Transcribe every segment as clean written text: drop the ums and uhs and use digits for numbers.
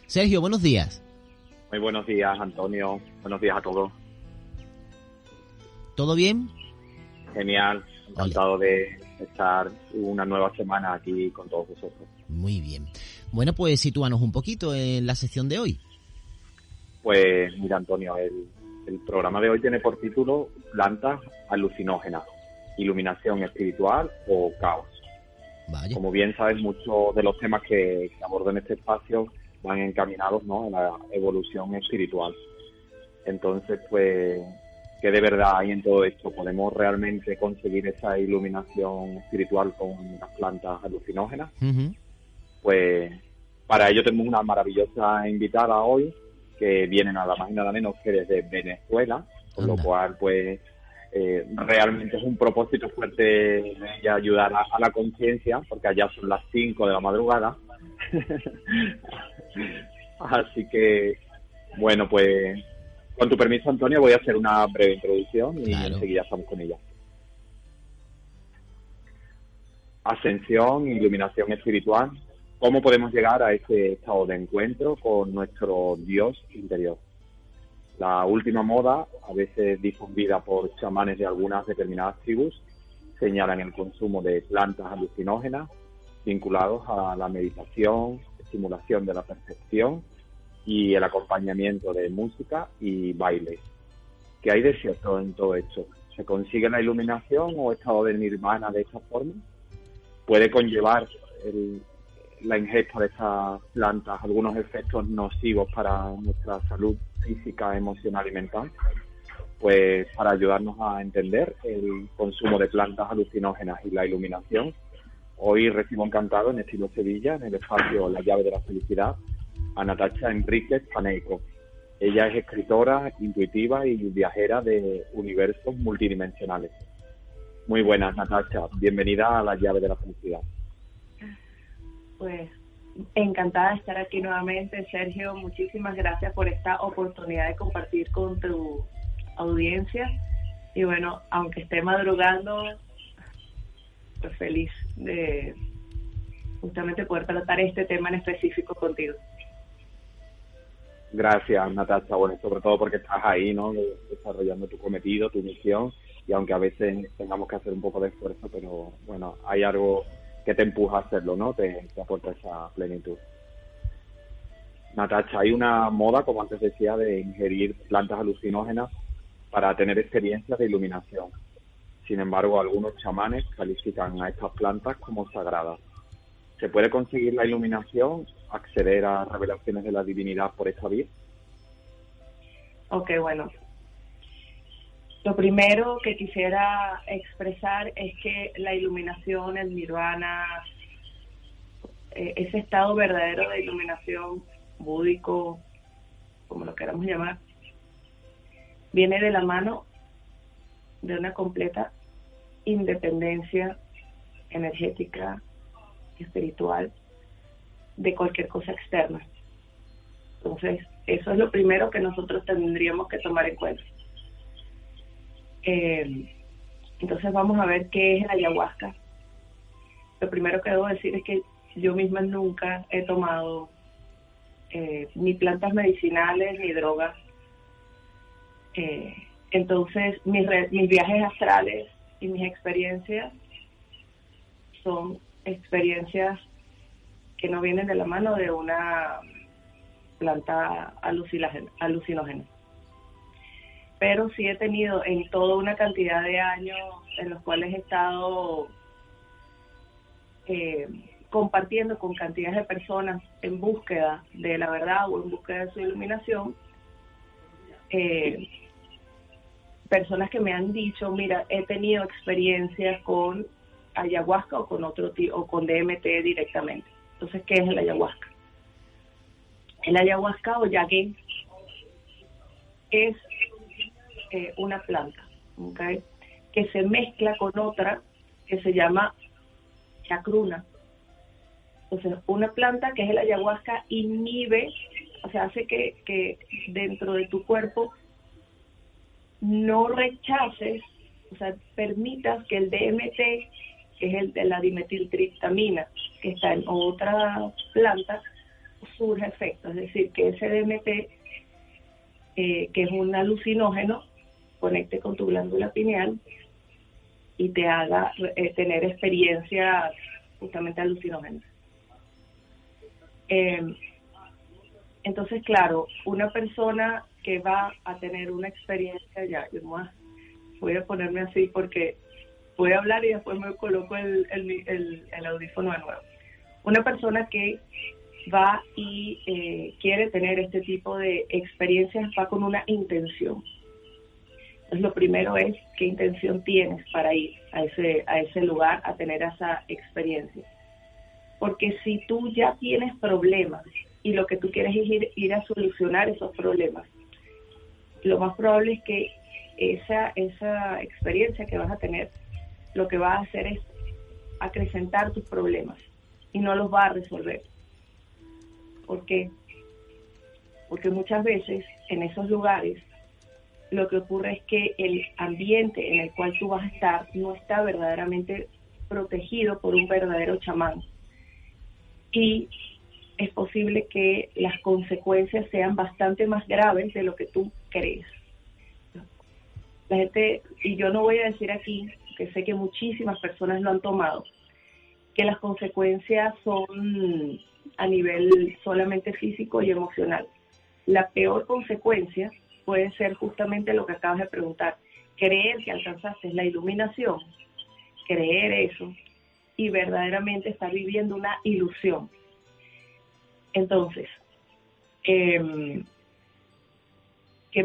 Sergio, buenos días. Muy buenos días, Antonio. Buenos días a todos. ¿Todo bien? Genial. Encantado de estar una nueva semana aquí con todos vosotros. Muy bien. Bueno, pues sitúanos un poquito en la sección de hoy. Pues mira, Antonio, el programa de hoy tiene por título Plantas alucinógenas, iluminación espiritual o caos. Vaya. Como bien sabes, muchos de los temas que abordo en este espacio van encaminados, ¿no?, a la evolución espiritual. Entonces, pues, ¿qué de verdad hay en todo esto? ¿Podemos realmente conseguir esa iluminación espiritual con las plantas alucinógenas? Uh-huh. Pues para ello tenemos una maravillosa invitada hoy, que viene nada más y nada menos que desde Venezuela, con lo cual, pues, realmente es un propósito fuerte de ella ayudar a la conciencia, porque allá son las 5 de la madrugada. Así que, bueno, pues, con tu permiso, Antonio, voy a hacer una breve introducción y enseguida estamos con ella. Ascensión, iluminación espiritual. ¿Cómo podemos llegar a este estado de encuentro con nuestro Dios interior? La última moda, a veces difundida por chamanes de algunas determinadas tribus, señalan el consumo de plantas alucinógenas vinculados a la meditación, estimulación de la percepción y el acompañamiento de música y baile. ¿Qué hay de cierto en todo esto? ¿Se consigue la iluminación o estado de nirvana de esta forma? ¿Puede conllevar la ingesta de estas plantas algunos efectos nocivos para nuestra salud física, emocional y mental? Pues para ayudarnos a entender el consumo de plantas alucinógenas y la iluminación, hoy recibo encantado en Estilo Sevilla, en el espacio La Llave de la Felicidad, a Natacha Enríquez Paneco. Ella es escritora, intuitiva y viajera de universos multidimensionales. Muy buenas, Natacha. Bienvenida a La Llave de la Felicidad. Pues encantada de estar aquí nuevamente, Sergio. Muchísimas gracias por esta oportunidad de compartir con tu audiencia. Y bueno, aunque esté madrugando, pues feliz de justamente poder tratar este tema en específico contigo. Gracias, Natacha. Bueno, sobre todo porque estás ahí, ¿no?, desarrollando tu cometido, tu misión, y aunque a veces tengamos que hacer un poco de esfuerzo, pero bueno, hay algo que te empuja a hacerlo, ¿no? Te aporta esa plenitud. Natacha, hay una moda, como antes decía, de ingerir plantas alucinógenas para tener experiencias de iluminación. Sin embargo, algunos chamanes califican a estas plantas como sagradas. ¿Se puede conseguir la iluminación, acceder a revelaciones de la divinidad por esta vía? Ok, bueno. Lo primero que quisiera expresar es que la iluminación, el nirvana, ese estado verdadero de iluminación búdico, como lo queramos llamar, viene de la mano de una completa independencia energética, espiritual, de cualquier cosa externa. Entonces, eso es lo primero que nosotros tendríamos que tomar en cuenta. Entonces vamos a ver qué es la ayahuasca. Lo primero que debo decir es que yo misma nunca he tomado ni plantas medicinales ni drogas. Entonces mis viajes astrales y mis experiencias son experiencias que no vienen de la mano de una planta alucinógena. Pero sí he tenido en toda una cantidad de años en los cuales he estado compartiendo con cantidades de personas en búsqueda de la verdad o en búsqueda de su iluminación, personas que me han dicho, mira, he tenido experiencias con ayahuasca o con otro o con DMT directamente. Entonces, ¿qué es el ayahuasca? El ayahuasca o yagé es una planta, ¿okay?, que se mezcla con otra que se llama chacruna. Entonces, una planta que es el ayahuasca inhibe, o sea, hace que dentro de tu cuerpo no rechaces, o sea, permitas que el DMT, que es el de la dimetiltriptamina, que está en otra planta, surja efecto, es decir, que ese DMT, que es un alucinógeno, conecte con tu glándula pineal y te haga tener experiencias justamente alucinógenas. Entonces, claro, una persona que va a tener una experiencia, voy a ponerme así porque voy a hablar y después me coloco el audífono de nuevo. Una persona que va y quiere tener este tipo de experiencias va con una intención. Entonces, lo primero es qué intención tienes para ir a ese lugar a tener esa experiencia. Porque si tú ya tienes problemas y lo que tú quieres es ir a solucionar esos problemas, lo más probable es que esa experiencia que vas a tener, lo que va a hacer es acrecentar tus problemas y no los va a resolver. ¿Por qué? Porque muchas veces en esos lugares lo que ocurre es que el ambiente en el cual tú vas a estar no está verdaderamente protegido por un verdadero chamán. Y es posible que las consecuencias sean bastante más graves de lo que tú crees. La gente, y yo no voy a decir aquí, que sé que muchísimas personas lo han tomado, que las consecuencias son a nivel solamente físico y emocional. La peor consecuencia puede ser justamente lo que acabas de preguntar, creer que alcanzaste la iluminación, creer eso, y verdaderamente estar viviendo una ilusión. Entonces, ¿qué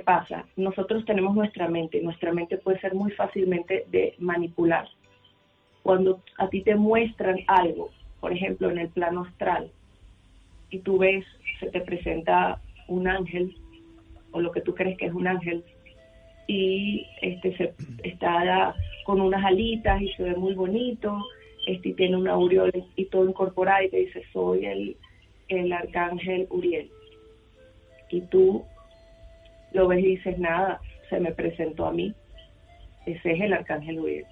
pasa? Nosotros tenemos nuestra mente puede ser muy fácilmente de manipular. Cuando a ti te muestran algo, por ejemplo, en el plano astral, y tú ves, se te presenta un ángel, o lo que tú crees que es un ángel, y está con unas alitas y se ve muy bonito, y tiene una aureola y todo incorporado, y te dice, soy el arcángel Uriel. Y tú lo ves y dices, nada, se me presentó a mí, ese es el arcángel Uriel.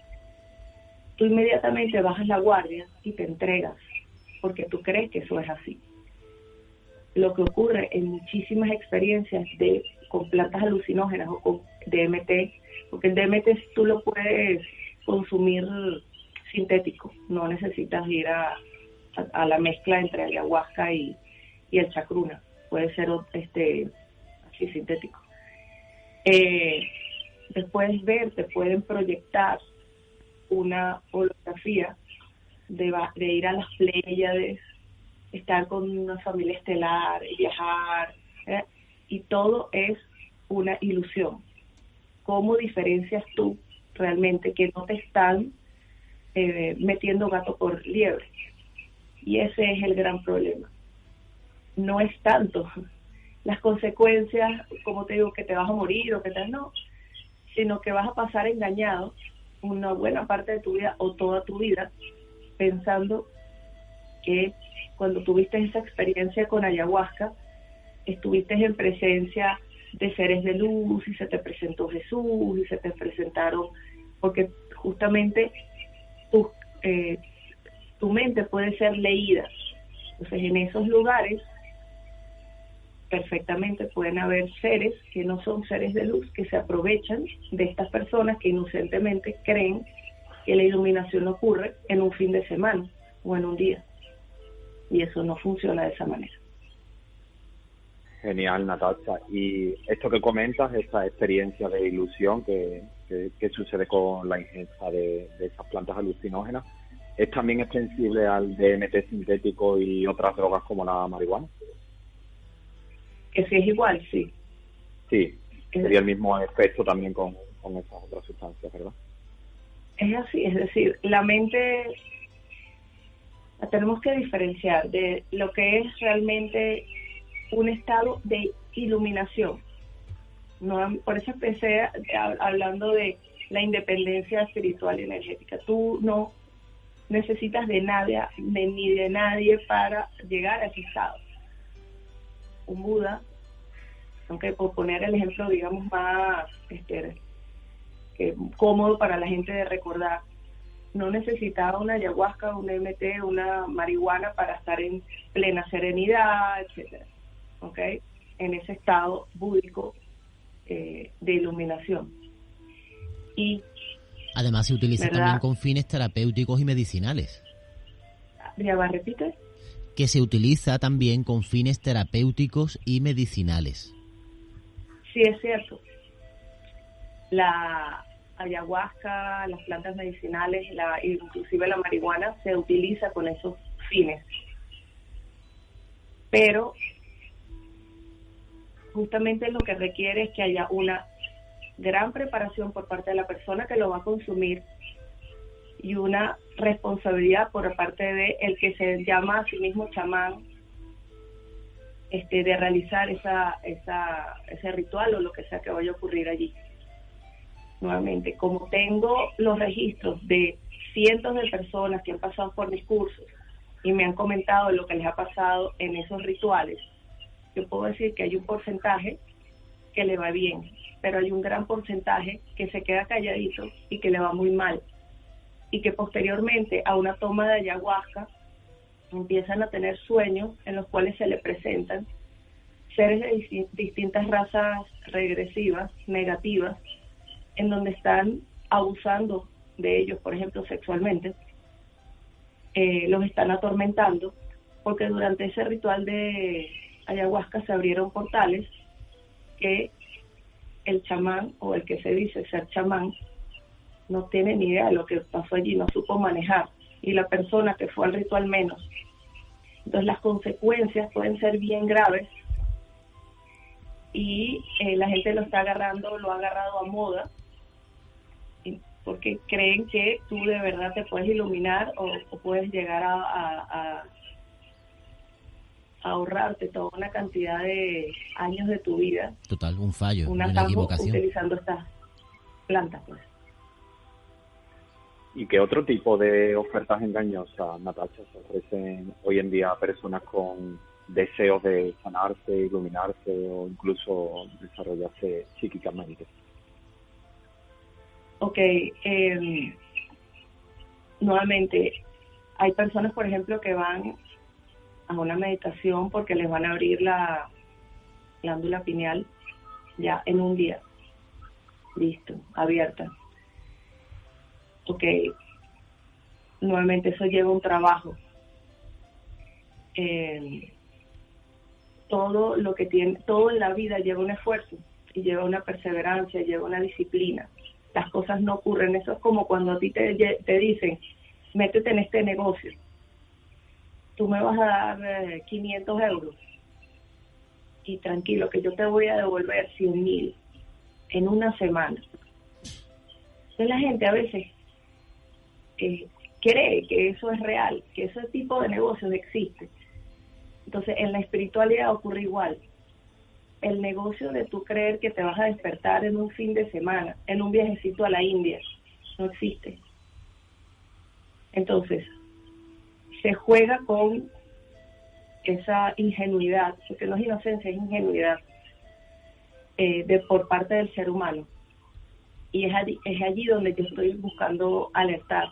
Tú inmediatamente bajas la guardia y te entregas, porque tú crees que eso es así. Lo que ocurre en muchísimas experiencias con plantas alucinógenas o con DMT, porque el DMT tú lo puedes consumir sintético, no necesitas ir a la mezcla entre ayahuasca y el chacruna, puede ser así sintético. Te puedes ver, te pueden proyectar una holografía de ir a las Pléyades, estar con una familia estelar, viajar, y todo es una ilusión. ¿Cómo diferencias tú realmente que no te están metiendo gato por liebre? Y ese es el gran problema. No es tanto las consecuencias, como te digo, que te vas a morir o que no, sino que vas a pasar engañado una buena parte de tu vida o toda tu vida pensando que cuando tuviste esa experiencia con ayahuasca, estuviste en presencia de seres de luz y se te presentó Jesús y se te presentaron, porque justamente tu mente puede ser leída. Entonces, en esos lugares perfectamente pueden haber seres que no son seres de luz, que se aprovechan de estas personas que inocentemente creen que la iluminación ocurre en un fin de semana o en un día. Y eso no funciona de esa manera. Genial, Natasha. Y esto que comentas, esta experiencia de ilusión que sucede con la ingesta de esas plantas alucinógenas, ¿es también extensible al DMT sintético y otras drogas como la marihuana? Que sí es igual, sí. Sí, sería el mismo efecto también con esas otras sustancias, ¿verdad? Es así, es decir, la mente la tenemos que diferenciar de lo que es realmente un estado de iluminación. No, por eso empecé hablando de la independencia espiritual y energética. Tú no necesitas de nadie ni de nadie para llegar a ese estado. Un Buda, aunque por poner el ejemplo, digamos, más cómodo para la gente de recordar, no necesitaba una ayahuasca, una MT, una marihuana para estar en plena serenidad, etcétera, ¿ok? En ese estado búdico de iluminación. Y además se utiliza ¿verdad? también con fines terapéuticos y medicinales. ¿Ya va, repite? Que se utiliza también con fines terapéuticos y medicinales. Sí, es cierto. La ayahuasca, las plantas medicinales, inclusive la marihuana, se utiliza con esos fines. Pero justamente lo que requiere es que haya una gran preparación por parte de la persona que lo va a consumir y una responsabilidad por parte de el que se llama a sí mismo chamán, de realizar ese ritual o lo que sea que vaya a ocurrir allí. Nuevamente, como tengo los registros de cientos de personas que han pasado por mis cursos y me han comentado lo que les ha pasado en esos rituales, yo puedo decir que hay un porcentaje que le va bien, pero hay un gran porcentaje que se queda calladito y que le va muy mal, y que posteriormente a una toma de ayahuasca empiezan a tener sueños en los cuales se le presentan seres de distintas razas regresivas, negativas, en donde están abusando de ellos, por ejemplo, sexualmente, los están atormentando, porque durante ese ritual de ayahuasca se abrieron portales que el chamán, o el que se dice ser chamán, no tiene ni idea de lo que pasó allí, no supo manejar, y la persona que fue al ritual menos. Entonces las consecuencias pueden ser bien graves, y la gente lo ha agarrado a moda, porque creen que tú de verdad te puedes iluminar o puedes llegar a ahorrarte toda una cantidad de años de tu vida. Total, un fallo, una equivocación. Utilizando estas plantas, pues. ¿Y qué otro tipo de ofertas engañosas, Natasha, se ofrecen hoy en día a personas con deseos de sanarse, iluminarse o incluso desarrollarse psíquicamente? Ok, nuevamente, hay personas, por ejemplo, que van a una meditación porque les van a abrir la glándula pineal ya en un día. Listo, abierta. Ok, nuevamente eso lleva un trabajo. Todo lo que tiene, todo en la vida lleva un esfuerzo y lleva una perseverancia, lleva una disciplina. Las cosas no ocurren. Eso es como cuando a ti te dicen, métete en este negocio. Tú me vas a dar 500 euros y tranquilo que yo te voy a devolver 100.000 en una semana. Entonces la gente a veces cree que eso es real, que ese tipo de negocios existe. Entonces en la espiritualidad ocurre igual. El negocio de tú creer que te vas a despertar en un fin de semana, en un viajecito a la India, no existe. Entonces, se juega con esa ingenuidad, porque no es inocencia, es ingenuidad por parte del ser humano. Y es allí donde yo estoy buscando alertar.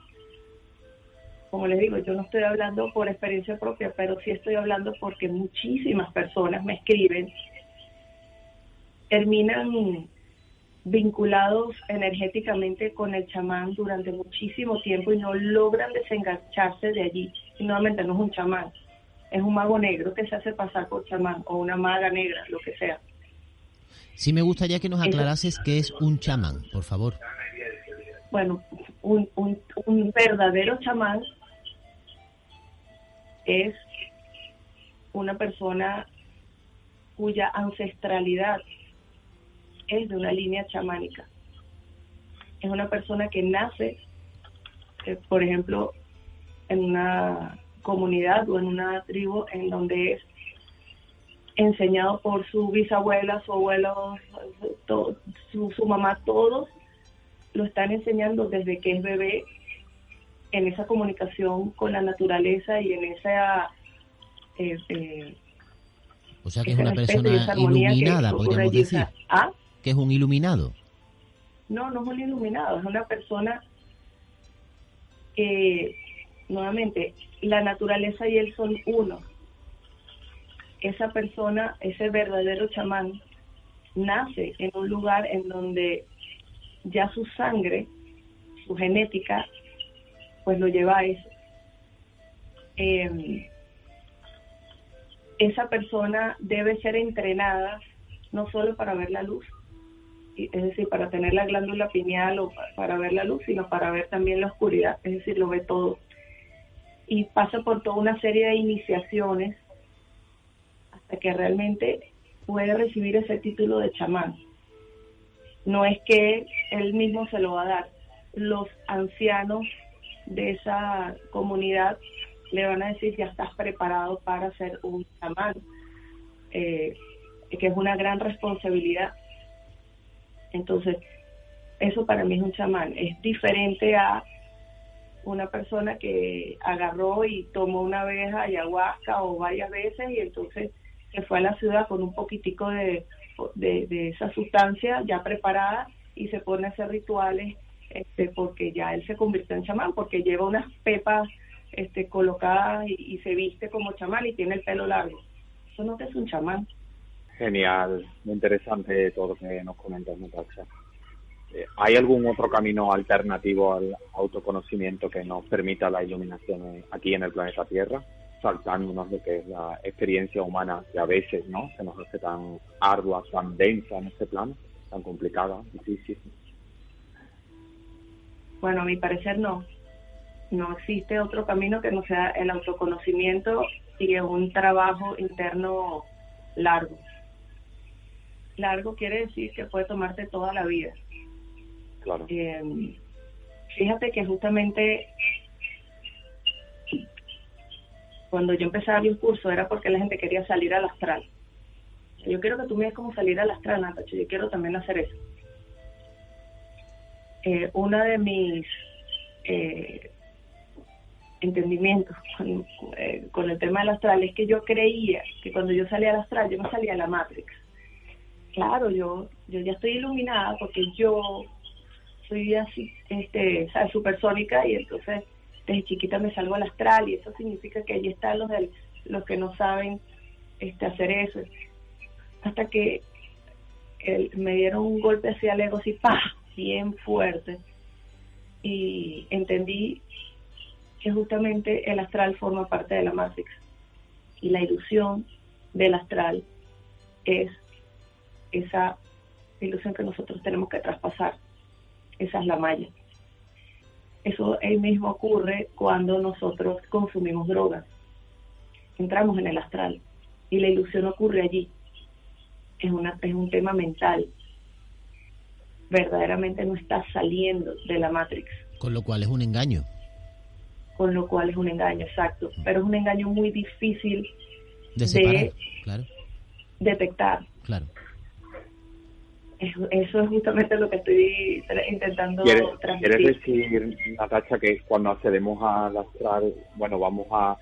Como les digo, yo no estoy hablando por experiencia propia, pero sí estoy hablando porque muchísimas personas me escriben, terminan vinculados energéticamente con el chamán durante muchísimo tiempo y no logran desengancharse de allí. Y nuevamente no es un chamán, es un mago negro que se hace pasar por chamán, o una maga negra, lo que sea. Sí, me gustaría que nos aclarases qué es un chamán, por favor. Bueno, un verdadero chamán es una persona cuya ancestralidad es de una línea chamánica. Es una persona que nace, por ejemplo, en una comunidad o en una tribu en donde es enseñado por su bisabuela, su abuelo, su mamá, todos lo están enseñando desde que es bebé en esa comunicación con la naturaleza y en esa o sea que es una persona iluminada, podríamos decir. ¿Ah? Que es un iluminado. No, no es un iluminado, es una persona nuevamente, la naturaleza y él son uno. Esa persona, ese verdadero chamán, nace en un lugar en donde ya su sangre, su genética, pues lo lleva a eso. Esa persona debe ser entrenada no solo para ver la luz, es decir, para tener la glándula pineal o para ver la luz, sino para ver también la oscuridad, es decir, lo ve todo. Y pasa por toda una serie de iniciaciones hasta que realmente puede recibir ese título de chamán. No es que él mismo se lo va a dar. Los ancianos de esa comunidad le van a decir: ya estás preparado para ser un chamán, que es una gran responsabilidad. Entonces, eso para mí es un chamán. Es diferente a una persona que agarró y tomó una vez ayahuasca o varias veces y entonces se fue a la ciudad con un poquitico de esa sustancia ya preparada y se pone a hacer rituales porque ya él se convirtió en chamán, porque lleva unas pepas colocadas y se viste como chamán y tiene el pelo largo. Eso no es un chamán. Genial, muy interesante todo lo que nos comentas, Natasha. ¿Hay algún otro camino alternativo al autoconocimiento que nos permita la iluminación aquí en el planeta Tierra, saltándonos lo que es la experiencia humana que a veces, ¿no?, se nos hace tan ardua, tan densa en este plano, tan complicada, difícil? Bueno, a mi parecer no existe otro camino que no sea el autoconocimiento y un trabajo interno largo. Largo quiere decir que puede tomarte toda la vida. Claro. Fíjate que justamente cuando yo empecé a dar un curso era porque la gente quería salir al astral. Yo quiero que tú me digas cómo salir al astral, Natacha, yo quiero también hacer eso. Uno de mis entendimientos con el tema del astral es que yo creía que cuando yo salía al astral yo me salía a la Matrix. Claro, yo ya estoy iluminada porque yo soy así, ¿sabes?, supersónica, y entonces desde chiquita me salgo al astral y eso significa que allí están los que no saben hacer eso. Hasta que me dieron un golpe hacia el ego así, ¡pah!, bien fuerte, y entendí que justamente el astral forma parte de la Matrix y la ilusión del astral es esa ilusión que nosotros tenemos que traspasar. Esa es la malla. Eso mismo ocurre cuando nosotros consumimos drogas. Entramos en el astral y la ilusión ocurre allí. Es un tema mental. Verdaderamente no está saliendo de la Matrix. Con lo cual es un engaño. Con lo cual es un engaño, exacto. Pero es un engaño muy difícil de separar, claro, detectar. Claro. Eso es justamente lo que estoy intentando transmitir. ¿Quieres decir, Natasha, que cuando accedemos al astral, bueno, vamos a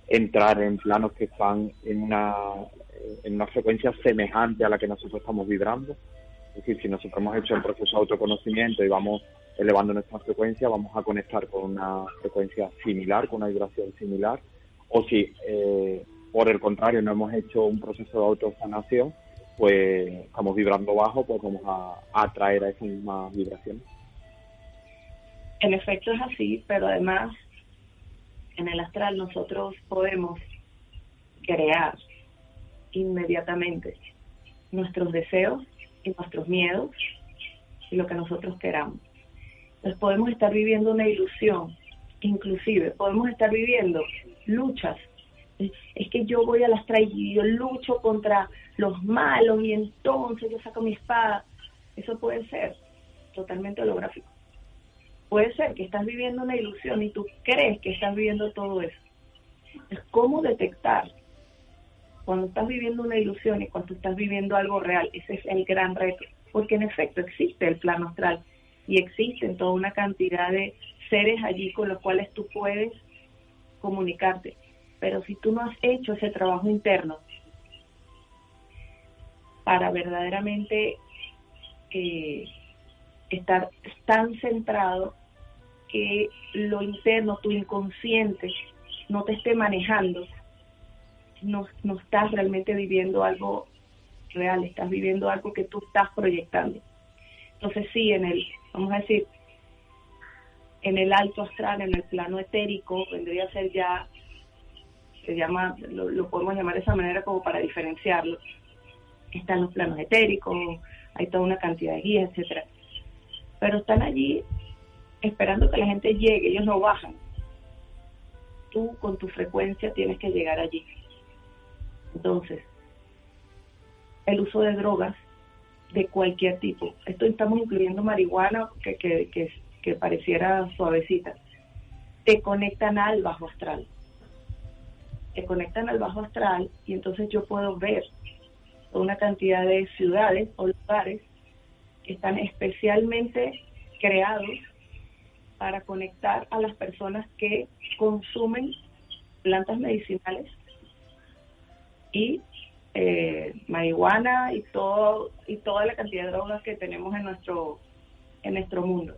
entrar en planos que están en una frecuencia semejante a la que nosotros estamos vibrando? Es decir, si nosotros hemos hecho el proceso de autoconocimiento y vamos elevando nuestra frecuencia, vamos a conectar con una frecuencia similar, con una vibración similar, o si por el contrario no hemos hecho un proceso de autosanación, pues estamos vibrando bajo, pues vamos a atraer a esa misma vibración. En efecto es así, pero además en el astral nosotros podemos crear inmediatamente nuestros deseos y nuestros miedos y lo que nosotros queramos. Entonces podemos estar viviendo una ilusión, inclusive podemos estar viviendo luchas. Es que yo voy al astral y yo lucho contra los malos y entonces yo saco mi espada. Eso puede ser totalmente holográfico. Puede ser que estás viviendo una ilusión y tú crees que estás viviendo todo eso. Es cómo detectar cuando estás viviendo una ilusión y cuando estás viviendo algo real. Ese es el gran reto, porque en efecto existe el plano astral y existen toda una cantidad de seres allí con los cuales tú puedes comunicarte. Pero si tú no has hecho ese trabajo interno para verdaderamente estar tan centrado que lo interno, tu inconsciente, no te esté manejando, no estás realmente viviendo algo real, estás viviendo algo que tú estás proyectando. Entonces sí, vamos a decir, en el alto astral, en el plano etérico, vendría a ser ya, lo podemos llamar de esa manera como para diferenciarlo. Están los planos etéricos, hay toda una cantidad de guías, etcétera. Pero están allí esperando que la gente llegue, ellos no bajan. Tú con tu frecuencia tienes que llegar allí. Entonces, el uso de drogas de cualquier tipo, esto estamos incluyendo marihuana que pareciera suavecita, te conectan al bajo astral. Te conectan al bajo astral y entonces yo puedo ver una cantidad de ciudades o lugares que están especialmente creados para conectar a las personas que consumen plantas medicinales y marihuana y toda la cantidad de drogas que tenemos en nuestro mundo.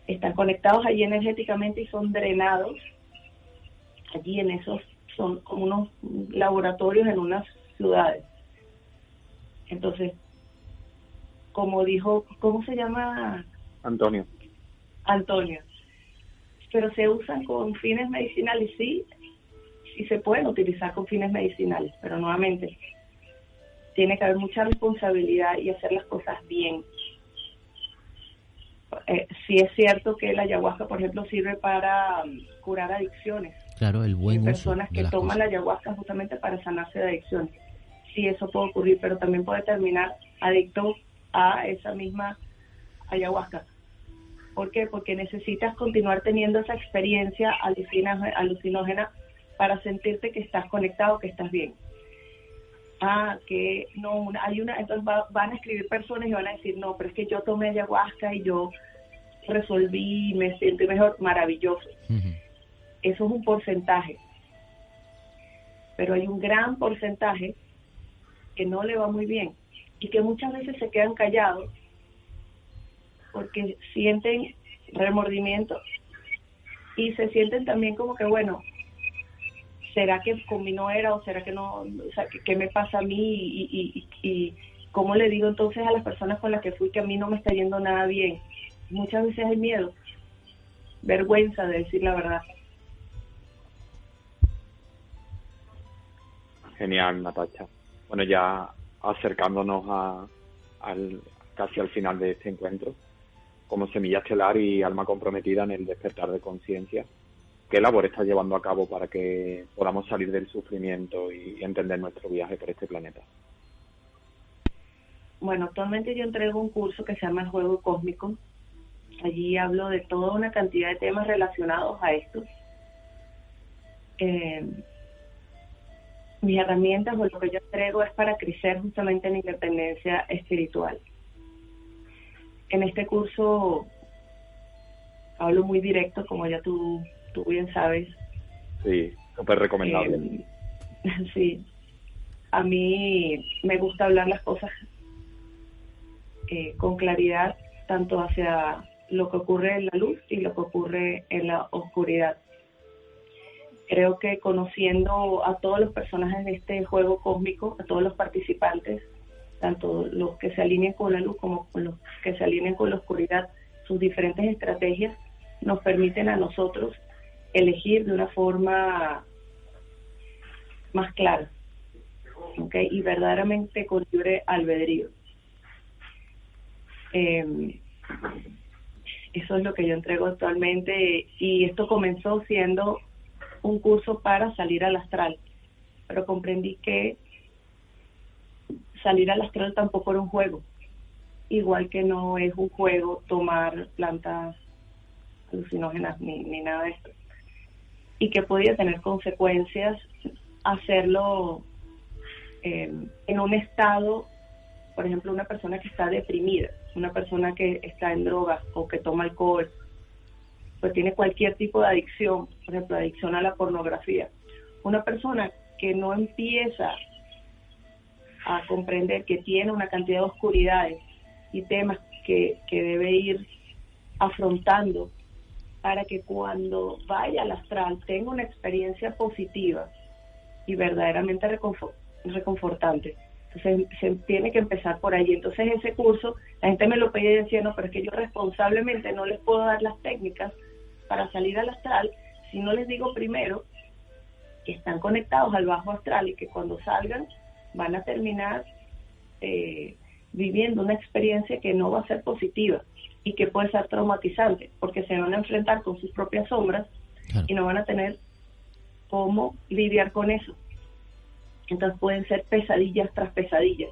Están conectados allí energéticamente y son drenados. Allí en esos son como unos laboratorios en unas ciudades. Entonces, como dijo, ¿cómo se llama? Antonio. Pero se usan con fines medicinales, sí se pueden utilizar con fines medicinales, pero nuevamente tiene que haber mucha responsabilidad y hacer las cosas bien. Sí es cierto que la ayahuasca, por ejemplo, sirve para curar adicciones. Claro, el buen uso. Hay personas que toman la ayahuasca justamente para sanarse de adicciones. Sí, eso puede ocurrir, pero también puede terminar adicto a esa misma ayahuasca. ¿Por qué? Porque necesitas continuar teniendo esa experiencia alucinógena para sentirte que estás conectado, que estás bien. Que no, entonces van a escribir personas y van a decir, no, pero es que yo tomé ayahuasca y yo resolví, me siento mejor, maravilloso. Uh-huh. Eso es un porcentaje. Pero hay un gran porcentaje que no le va muy bien y que muchas veces se quedan callados porque sienten remordimiento y se sienten también como que, bueno, ¿será que conmigo era o será que no? O sea, ¿qué me pasa a mí? Y ¿cómo le digo entonces a las personas con las que fui que a mí no me está yendo nada bien? Muchas veces hay miedo, vergüenza de decir la verdad. Genial, Natacha. Bueno, ya acercándonos casi al final de este encuentro, como semilla estelar y alma comprometida en el despertar de conciencia, ¿qué labor estás llevando a cabo para que podamos salir del sufrimiento y entender nuestro viaje por este planeta? Bueno, actualmente yo entrego un curso que se llama El Juego Cósmico. Allí hablo de toda una cantidad de temas relacionados a esto. Mis herramientas o lo que yo entrego es para crecer justamente en independencia espiritual. En este curso hablo muy directo, como ya tú bien sabes. Sí, súper recomendable. Sí, a mí me gusta hablar las cosas con claridad, tanto hacia lo que ocurre en la luz y lo que ocurre en la oscuridad. Creo que conociendo a todos los personajes de este juego cósmico, a todos los participantes, tanto los que se alineen con la luz como con los que se alineen con la oscuridad, sus diferentes estrategias nos permiten a nosotros elegir de una forma más clara, ¿okay? Y verdaderamente con libre albedrío. Eso es lo que yo entrego actualmente, y esto comenzó siendo un curso para salir al astral, pero comprendí que salir al astral tampoco era un juego, igual que no es un juego tomar plantas alucinógenas ni nada de esto, y que podía tener consecuencias hacerlo en un estado, por ejemplo, una persona que está deprimida, una persona que está en drogas o que toma alcohol, pues tiene cualquier tipo de adicción, por ejemplo, adicción a la pornografía. Una persona que no empieza a comprender que tiene una cantidad de oscuridades y temas que debe ir afrontando para que cuando vaya al astral tenga una experiencia positiva y verdaderamente reconfortante. Entonces se tiene que empezar por ahí. Entonces ese curso, la gente me lo pedía y decía, no, pero es que yo responsablemente no les puedo dar las técnicas para salir al astral si no les digo primero que están conectados al bajo astral y que cuando salgan van a terminar viviendo una experiencia que no va a ser positiva y que puede ser traumatizante, porque se van a enfrentar con sus propias sombras. Claro. Y no van a tener cómo lidiar con eso. Entonces pueden ser pesadillas tras pesadillas,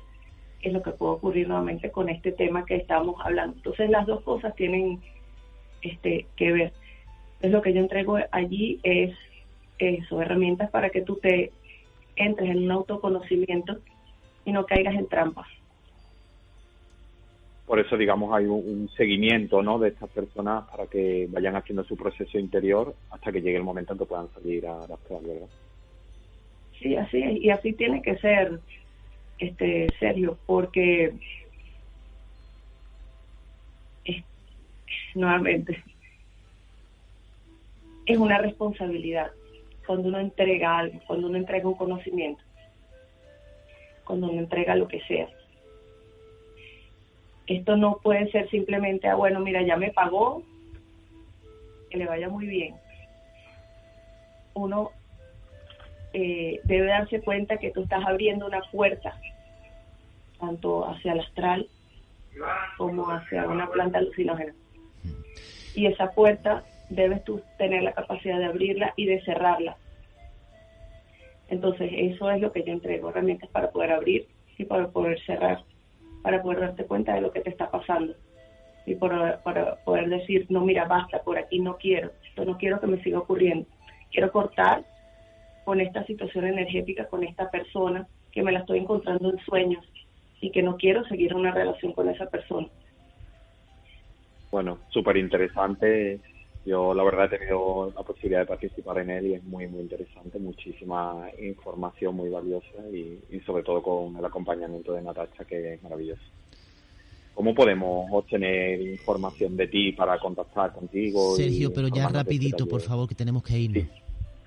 que es lo que puede ocurrir nuevamente con este tema que estamos hablando. Entonces las dos cosas tienen que ver. Entonces lo que yo entrego allí es eso, herramientas para que tú te entres en un autoconocimiento y no caigas en trampas. Por eso, digamos, hay un seguimiento, ¿no?, de estas personas para que vayan haciendo su proceso interior hasta que llegue el momento en que puedan salir a la astral, ¿verdad? Sí, así es, y así tiene que ser, Sergio, porque nuevamente es una responsabilidad cuando uno entrega algo, cuando uno entrega un conocimiento, cuando uno entrega lo que sea. Esto no puede ser simplemente, bueno, mira, ya me pagó, que le vaya muy bien. Uno debe darse cuenta que tú estás abriendo una puerta, tanto hacia el astral como hacia una planta alucinógena. Y esa puerta debes tú tener la capacidad de abrirla y de cerrarla. Entonces, eso es lo que yo entrego, herramientas para poder abrir y para poder cerrar, para poder darte cuenta de lo que te está pasando y para poder decir, no, mira, basta, por aquí no quiero, esto no quiero que me siga ocurriendo, quiero cortar con esta situación energética, con esta persona que me la estoy encontrando en sueños y que no quiero seguir una relación con esa persona. Bueno, súper interesante. Yo la verdad he tenido la posibilidad de participar en él y es muy, muy interesante, muchísima información muy valiosa y sobre todo con el acompañamiento de Natasha, que es maravilloso. ¿Cómo podemos obtener información de ti para contactar contigo? Sergio, pero ya rapidito, por favor, que tenemos que irnos.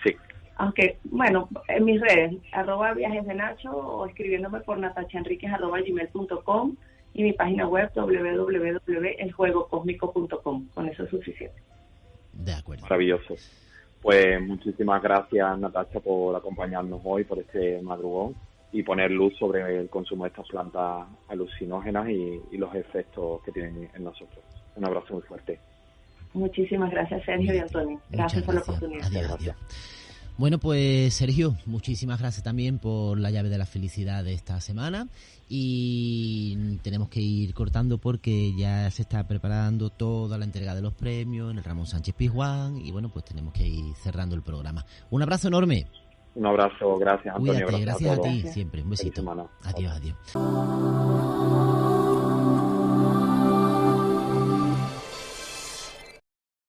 Sí. Aunque, bueno, en mis redes, @viajesdenacho o escribiéndome por natashaenriquez@gmail.com y mi página web www.eljuegocosmico.com. Con eso es suficiente. De acuerdo. Maravilloso. Pues muchísimas gracias, Natasha, por acompañarnos hoy, por este madrugón y poner luz sobre el consumo de estas plantas alucinógenas y los efectos que tienen en nosotros. Un abrazo muy fuerte. Muchísimas gracias, Sergio y Antonio. Gracias por la oportunidad. Adiós. Bueno, pues Sergio, muchísimas gracias también por la llave de la felicidad de esta semana y tenemos que ir cortando porque ya se está preparando toda la entrega de los premios en el Ramón Sánchez Pizjuán y bueno, pues tenemos que ir cerrando el programa. Un abrazo enorme. Un abrazo, gracias Antonio. Cuídate, gracias a ti Gracias. siempre. Un besito. Feliz semana. Adiós.